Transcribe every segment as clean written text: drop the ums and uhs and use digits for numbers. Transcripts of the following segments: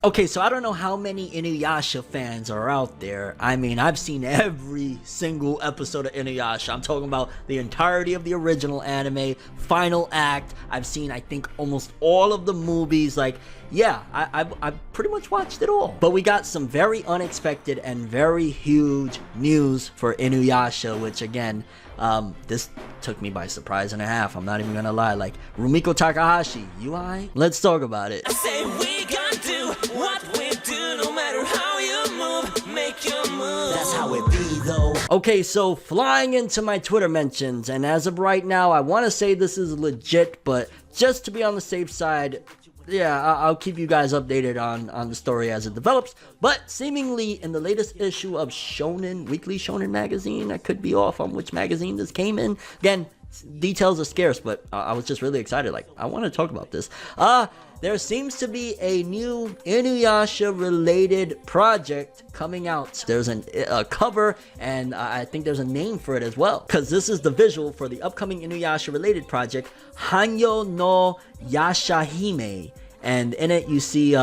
Okay, so I don't know how many Inuyasha fans are out there. I mean, I've seen every single episode of Inuyasha. I'm talking about the entirety of the original anime, final act. I've seen, I think, almost all of the movies. Like, yeah, I've pretty much watched it all. But we got some very unexpected and very huge news for Inuyasha, which again, this took me by surprise and a half. I'm not even gonna lie. Like, Rumiko Takahashi, you alright? Let's talk about it. I say we gonna do what we do, no matter how you move, make your move. That's how it be though. Okay, so flying into my Twitter mentions, and as of right now, I want to say this is legit, but just to be on the safe side, yeah, I'll keep you guys updated on the story as it develops. But seemingly in the latest issue of Shonen, Weekly Shonen magazine, I could be off on which magazine this came in. Again, details are scarce, but I was just really excited. Like, I want to talk about this. There seems to be a new Inuyasha related project coming out. There's a cover, and I think there's a name for it as well, because this is the visual for the upcoming Inuyasha related project, Hanyo no Yashahime. And in it you see,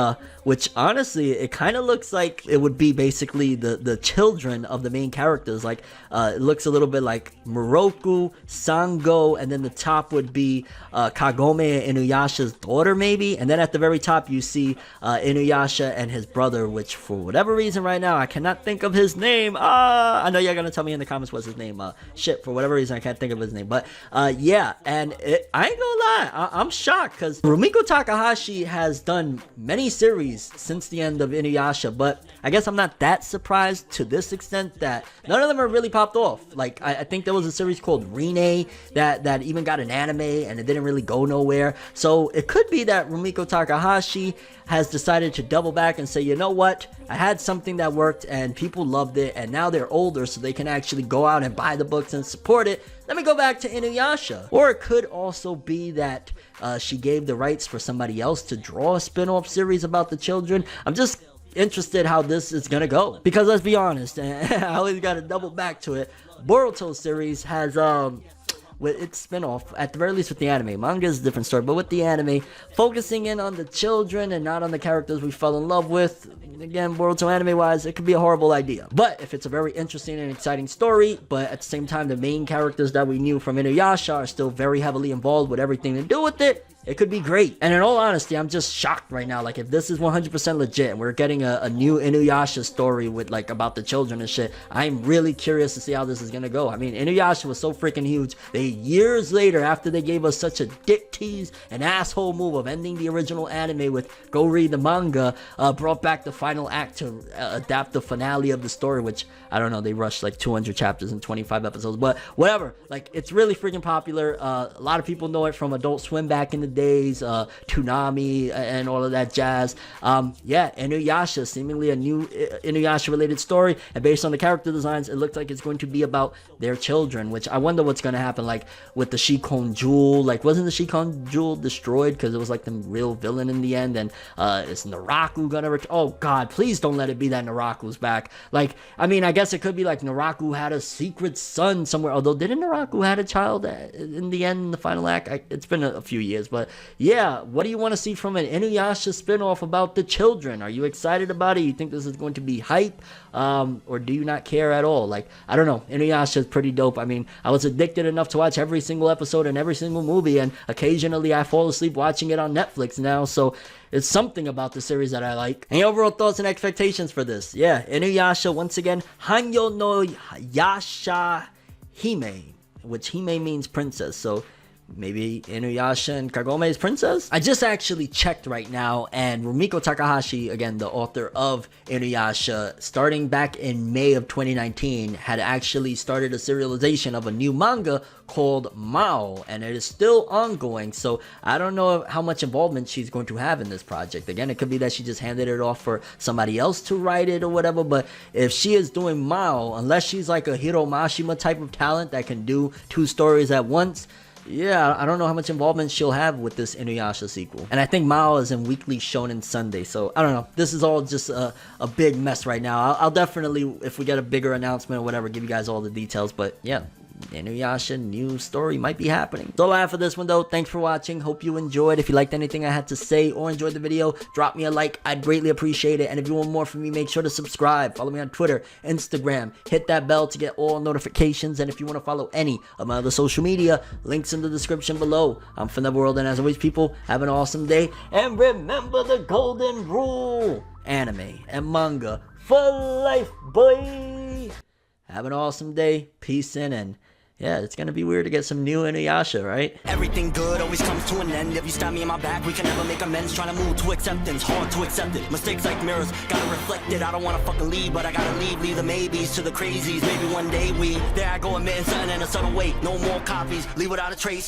which honestly, it kind of looks like it would be basically the children of the main characters. Like, it looks a little bit like Moroku, Sango, and then the top would be Kagome, Inuyasha's daughter maybe. And then at the very top you see Inuyasha and his brother, which for whatever reason right now, I cannot think of his name. I know you're going to tell me in the comments what's his name. Shit, for whatever reason, I can't think of his name. But yeah, and I ain't gonna lie, I'm shocked, because Rumiko Takahashi has done many series since the end of Inuyasha, but I guess I'm not that surprised to this extent that none of them are really popped off. Like, I think there was a series called Rine that even got an anime and it didn't really go nowhere. So it could be that Rumiko Takahashi has decided to double back and say, you know what, I had something that worked and people loved it, and now they're older so they can actually go out and buy the books and support it. Let me go back to Inuyasha. Or it could also be that she gave the rights for somebody else to draw a spin-off series about the children. I'm just interested how this is gonna go, because let's be honest, and I always gotta double back to it, Boruto series has with its spin-off, at the very least with the anime. Manga is a different story, but with the anime, focusing in on the children and not on the characters we fell in love with. Again, Boruto anime-wise, it could be a horrible idea. But if it's a very interesting and exciting story, but at the same time the main characters that we knew from Inuyasha are still very heavily involved with everything to do with it, it could be great. And in all honesty, I'm just shocked right now. Like, if this is 100% legit and we're getting a new Inuyasha story with, like, about the children and shit, I'm really curious to see how this is gonna go. I mean, Inuyasha was so freaking huge. They, years later, after they gave us such a dick tease and asshole move of ending the original anime with go read the manga, brought back the final act to adapt the finale of the story, which, I don't know, they rushed like 200 chapters in 25 episodes, but whatever. Like, it's really freaking popular. A lot of people know it from Adult Swim back in the days, Toonami, and all of that jazz. Yeah, Inuyasha, seemingly a new Inuyasha related story, and based on the character designs, it looks like it's going to be about their children, which I wonder what's going to happen, like with the Shikon Jewel. Like, wasn't the Shikon Jewel destroyed because it was like the real villain in the end, and is Naraku gonna oh god, please don't let it be that Naraku's back. Like, I mean, I guess it could be like Naraku had a secret son somewhere, although didn't Naraku had a child in the end, in the final act? It's been a few years, but yeah, what do you want to see from an Inuyasha spinoff about the children? Are you excited about it? You think this is going to be hype? Or do you not care at all? Like, I don't know. Inuyasha is pretty dope. I mean, I was addicted enough to watch every single episode and every single movie, and occasionally I fall asleep watching it on Netflix now, so it's something about the series that I like. Any overall thoughts and expectations for this? Yeah, Inuyasha, once again, Hanyo no Yashahime, which Hime means princess, so maybe Inuyasha and Kagome's princess? I just actually checked right now, and Rumiko Takahashi, again the author of Inuyasha, starting back in May of 2019, had actually started a serialization of a new manga called Mao, and it is still ongoing, so I don't know how much involvement she's going to have in this project. Again, it could be that she just handed it off for somebody else to write it or whatever, but if she is doing Mao, unless she's like a Hiro Mashima type of talent that can do two stories at once, yeah, I don't know how much involvement she'll have with this Inuyasha sequel. And I think Mao is in Weekly Shonen Sunday, so I don't know. This is all just a big mess right now. I'll definitely, if we get a bigger announcement or whatever, give you guys all the details, but yeah, Inuyasha new story might be happening. That's all I have for this one though. Thanks for watching. Hope you enjoyed. If you liked anything I had to say or enjoyed the video, drop me a like. I'd greatly appreciate it. And if you want more from me, make sure to subscribe. Follow me on Twitter, Instagram. Hit that bell to get all notifications. And if you want to follow any of my other social media, links in the description below. I'm ForneverWorld, and as always, people, have an awesome day. And remember the golden rule. Anime and manga for life, boy. Have an awesome day. Peace in, and yeah, it's gonna be weird to get some new Inuyasha, right? Everything good always comes to an end. If you stab me in my back, we can never make amends. Trying to move to acceptance, hard to accept it. Mistakes like mirrors, gotta reflect it. I don't wanna fucking leave, but I gotta leave. Leave the maybes to the crazies. Maybe one day there I go admitting something in a subtle way. No more copies, leave without a trace.